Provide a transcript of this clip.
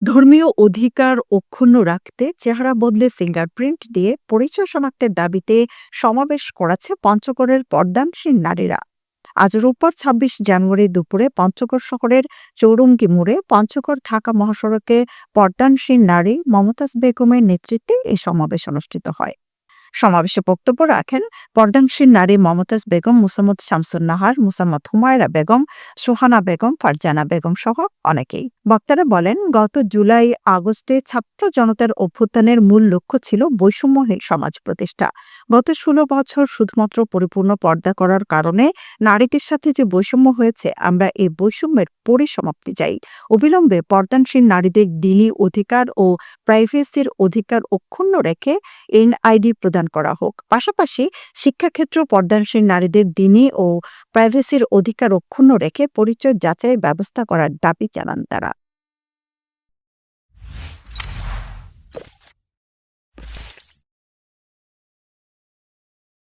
ধর্মীয় অধিকার অক্ষুণ্ণ রাখতে চেহারা বদলে ফিঙ্গারপ্রিন্ট দিয়ে পরিচয় শনাক্তের দাবিতে সমাবেশ করেছে পঞ্চগড়ের পর্দানসীন নারীরা। আজ রোববার ২৬ জানুয়ারি দুপুরে পঞ্চগড় শহরের চৌরঙ্গি মোড়ে পঞ্চগড় ঢাকা মহাসড়কে পর্দানসীন নারী মমতাজ বেগমের নেতৃত্বে এই সমাবেশ অনুষ্ঠিত হয়। সমাবেশে বক্তব্য রাখেন পর্দানসীন নারী মমতাজ বেগম, মুসাম্মদ শামসুন নাহার, মুসাম্মদ হুমায়রা বেগম, সোহানা বেগম, ফারজানা বেগম সহ অনেকেই। বক্তারা বলেন, গত জুলাই আগস্টে ছাত্র জনতার অভ্যুত্থানের মূল লক্ষ্য ছিল বৈষম্যহীন সমাজ প্রতিষ্ঠা। গত ১৬ বছর শুধুমাত্র পরিপূর্ণ পর্দা করার কারণে নারীদের সাথে যে বৈষম্য হয়েছে, আমরা এই বৈষম্যের পরিসমাপ্তি চাই। অবিলম্বে পর্দানসীন নারীদের দিনী অধিকার ও প্রাইভেসির অধিকার অক্ষুণ্ণ রেখে এনআইডি প্রদান করা হোক। পাশাপাশি শিক্ষাক্ষেত্র পর্দানসীন নারীদের দিনী ও প্রাইভেসির অধিকার অক্ষুণ্ণ রেখে পরিচয় যাচাইয়ের ব্যবস্থা করার দাবি জানান তারা।